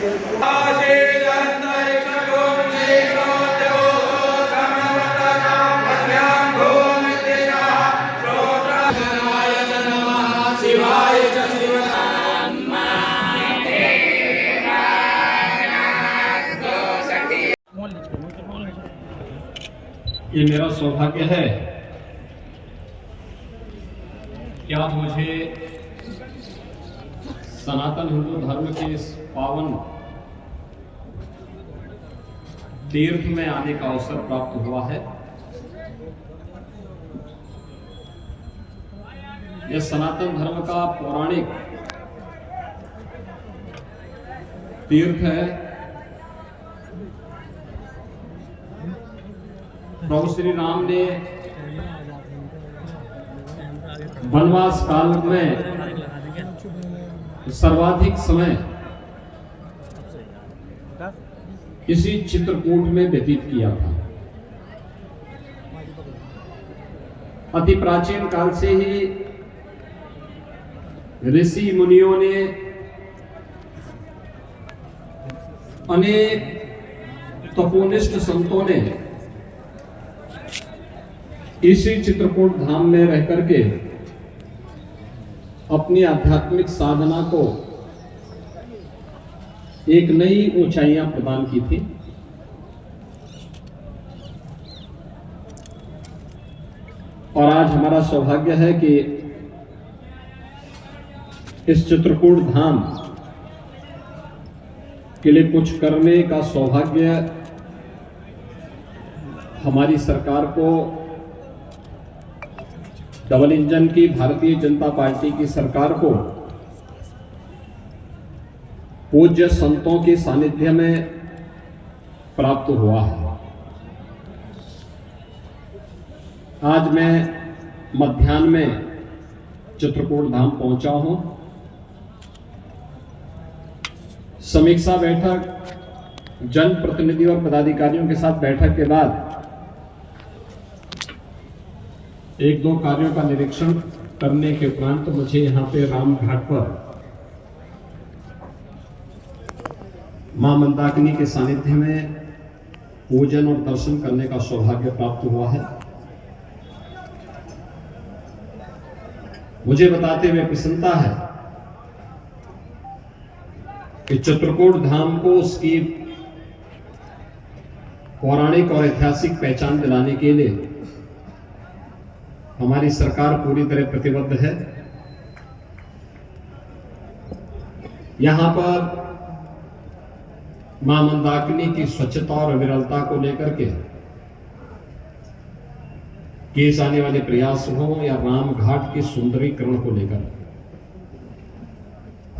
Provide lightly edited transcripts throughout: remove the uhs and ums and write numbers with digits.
ये मेरा सौभाग्य है कि आज मुझे सनातन हिंदू धर्म के इस पावन तीर्थ में आने का अवसर प्राप्त हुआ है। यह सनातन धर्म का पौराणिक तीर्थ है। प्रभु श्री राम ने वनवास काल में सर्वाधिक समय इसी चित्रकूट में व्यतीत किया था। अति प्राचीन काल से ही ऋषि मुनियों ने अनेक तपोनिष्ठ संतों ने इसी चित्रकूट धाम में रह करके अपनी आध्यात्मिक साधना को एक नई ऊंचाइयां प्रदान की थी। और आज हमारा सौभाग्य है कि इस चित्रकूट धाम के लिए कुछ करने का सौभाग्य हमारी सरकार को, डबल इंजन की भारतीय जनता पार्टी की सरकार को पूज्य संतों के सानिध्य में प्राप्त हुआ है। आज मैं मध्याह्न में चित्रकूट धाम पहुंचा हूं। समीक्षा बैठक, जनप्रतिनिधि और पदाधिकारियों के साथ बैठक के बाद एक दो कार्यों का निरीक्षण करने के उपरांत मुझे यहाँ पे राम घाट पर मां मंदाकिनी के सानिध्य में पूजन और दर्शन करने का सौभाग्य प्राप्त हुआ है। मुझे बताते हुए प्रसन्नता है कि चित्रकूट धाम को उसकी पौराणिक और ऐतिहासिक पहचान दिलाने के लिए हमारी सरकार पूरी तरह प्रतिबद्ध है। यहां पर मां मंदाकिनी की स्वच्छता और विरलता को लेकर के किए जाने वाले प्रयास हो या राम घाट के सुंदरीकरण को लेकर,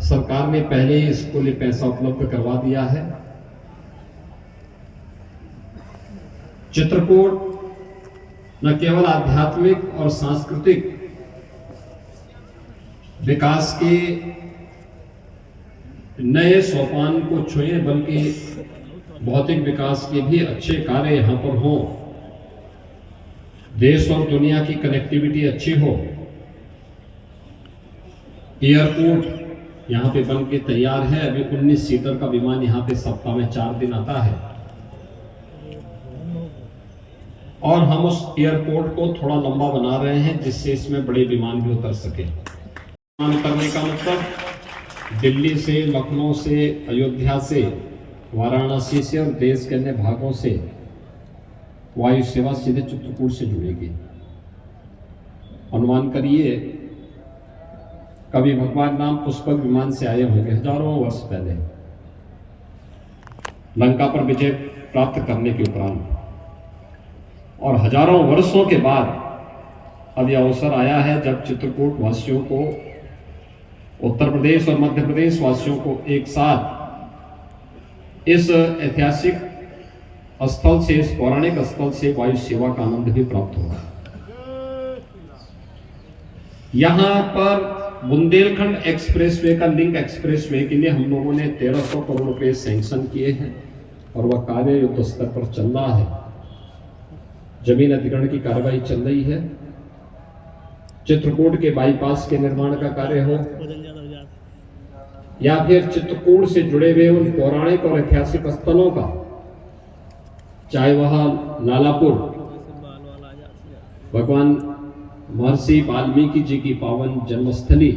सरकार ने पहले ही इसको लिए पैसा उपलब्ध करवा दिया है। चित्रकूट न केवल आध्यात्मिक और सांस्कृतिक विकास के नए सोपान को छुए, बल्कि भौतिक विकास के भी अच्छे कार्य यहां पर हो, देश और दुनिया की कनेक्टिविटी अच्छी हो। एयरपोर्ट यहां पे बन के तैयार है। अभी 19 सीटर का विमान यहां पे सप्ताह में 4 दिन आता है और हम उस एयरपोर्ट को थोड़ा लंबा बना रहे हैं जिससे इसमें बड़े विमान भी उतर सके। विमान उतरने का मतलब दिल्ली से, लखनऊ से, अयोध्या से, वाराणसी से और देश के अन्य भागों से वायु सेवा सीधे चित्रकूट से जुड़ेगी। अनुमान करिए कभी भगवान राम पुष्पक विमान से आए होंगे हजारों वर्ष पहले, लंका पर विजय प्राप्त करने के उपरांत, और हजारों वर्षों के बाद अब यह अवसर आया है जब चित्रकूट वासियों को, उत्तर प्रदेश और मध्य प्रदेश वासियों को एक साथ इस ऐतिहासिक स्थल से, इस पौराणिक स्थल से वायु सेवा का आनंद भी प्राप्त होगा। यहां पर बुंदेलखंड एक्सप्रेसवे का लिंक एक्सप्रेसवे के लिए हम लोगों ने 1300 करोड़ रुपए सैंक्शन किए हैं और वह कार्य युद्ध स्तर पर चल रहा है। जमीन अधिग्रहण की कार्रवाई चल रही है। चित्रकूट के बाईपास के निर्माण का कार्य हो, या फिर चित्रकूट से जुड़े हुए उन पौराणिक और ऐतिहासिक स्थलों का, चाहे वह लालापुर भगवान महर्षि वाल्मीकि जी की पावन जन्मस्थली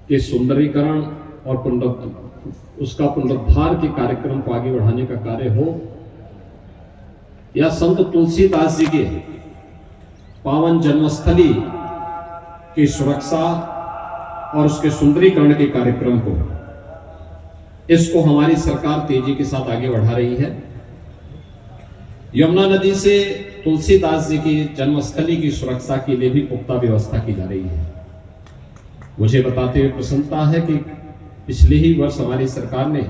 के सुंदरीकरण और उसका पुनरुद्धार के कार्यक्रम को आगे बढ़ाने का कार्य हो, या संत तुलसीदास जी के पावन जन्मस्थली की सुरक्षा और उसके सुंदरीकरण के कार्यक्रम को, इसको हमारी सरकार तेजी के साथ आगे बढ़ा रही है। यमुना नदी से तुलसीदास जी की जन्मस्थली की सुरक्षा के लिए भी पुख्ता व्यवस्था की जा रही है। मुझे बताते हुए प्रसन्नता है कि पिछले ही वर्ष हमारी सरकार ने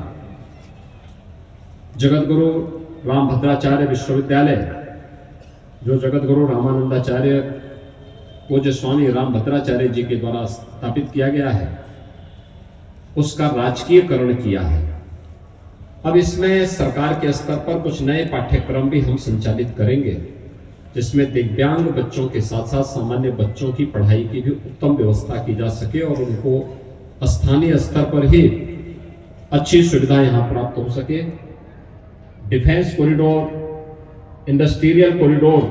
जगतगुरु रामभद्राचार्य विश्वविद्यालय, जो जगतगुरु रामानंदाचार्य पूज्य स्वामी रामभद्राचार्य जी के द्वारा स्थापित किया गया है, उसका राजकीयकरण किया है। अब इसमें सरकार के स्तर पर कुछ नए पाठ्यक्रम भी हम संचालित करेंगे, जिसमें दिव्यांग बच्चों के साथ साथ सामान्य बच्चों की पढ़ाई की भी उत्तम व्यवस्था की जा सके और उनको स्थानीय स्तर पर ही अच्छी सुविधा यहाँ प्राप्त हो सके। डिफेंस कॉरिडोर, इंडस्ट्रियल कॉरिडोर,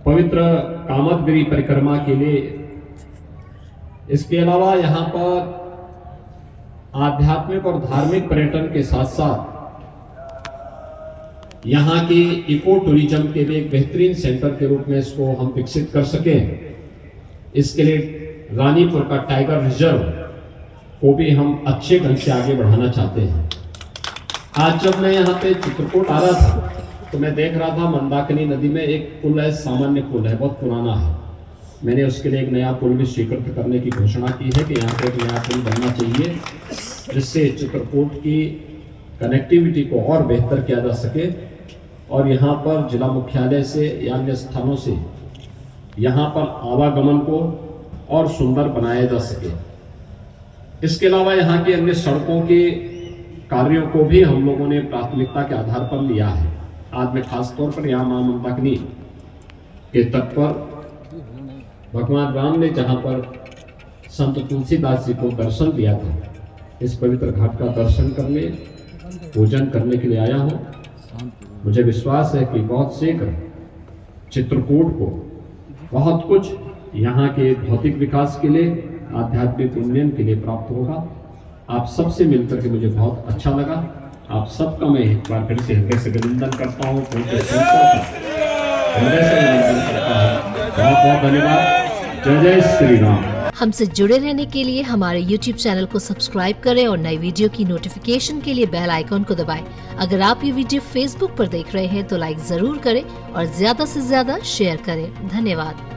पवित्र कामतगिरी परिक्रमा के लिए, इसके अलावा यहाँ पर आध्यात्मिक और धार्मिक पर्यटन के साथ साथ यहाँ के इको टूरिज्म के लिए एक बेहतरीन सेंटर के रूप में इसको हम विकसित कर सकें, इसके लिए रानीपुर का टाइगर रिजर्व को भी हम अच्छे ढंग से आगे बढ़ाना चाहते हैं। आज जब मैं यहाँ पे चित्रकूट आ रहा था तो मैं देख रहा था मंदाकिनी नदी में एक पुल है, सामान्य पुल है, बहुत पुराना है। मैंने उसके लिए एक नया पुल भी स्वीकृत करने की घोषणा की है कि यहाँ पे एक नया पुल बनना चाहिए, जिससे चित्रकूट की कनेक्टिविटी को और बेहतर किया जा सके और यहाँ पर जिला मुख्यालय से या अन्य स्थानों से यहाँ पर आवागमन को और सुंदर बनाया जा सके। इसके अलावा यहाँ की अन्य सड़कों के कार्यों को भी हम लोगों ने प्राथमिकता के आधार पर लिया है। आज मैं खास तौर पर यहाँ मां मंदाकिनी के तट पर भगवान राम ने जहाँ पर संत तुलसीदास जी को दर्शन दिया था, इस पवित्र घाट का दर्शन करने, पूजन करने के लिए आया हूँ। मुझे विश्वास है कि बहुत शीघ्र चित्रकूट को बहुत कुछ यहाँ के भौतिक विकास के लिए, आध्यात्मिक उन्नयन के लिए प्राप्त होगा। आप सबसे मिलकर के मुझे बहुत अच्छा लगा। आप सबका मैं एक बार फिर से हृदय से अभिनंदन करता हूँ, हृदय से अभिनंदन करता हूँ। बहुत बहुत धन्यवाद। जय जय श्री राम। हमसे जुड़े रहने के लिए हमारे YouTube चैनल को सब्सक्राइब करें और नई वीडियो की नोटिफिकेशन के लिए बेल आइकॉन को दबाएं। अगर आप ये वीडियो Facebook पर देख रहे हैं तो लाइक जरूर करें और ज्यादा से ज्यादा शेयर करें। धन्यवाद।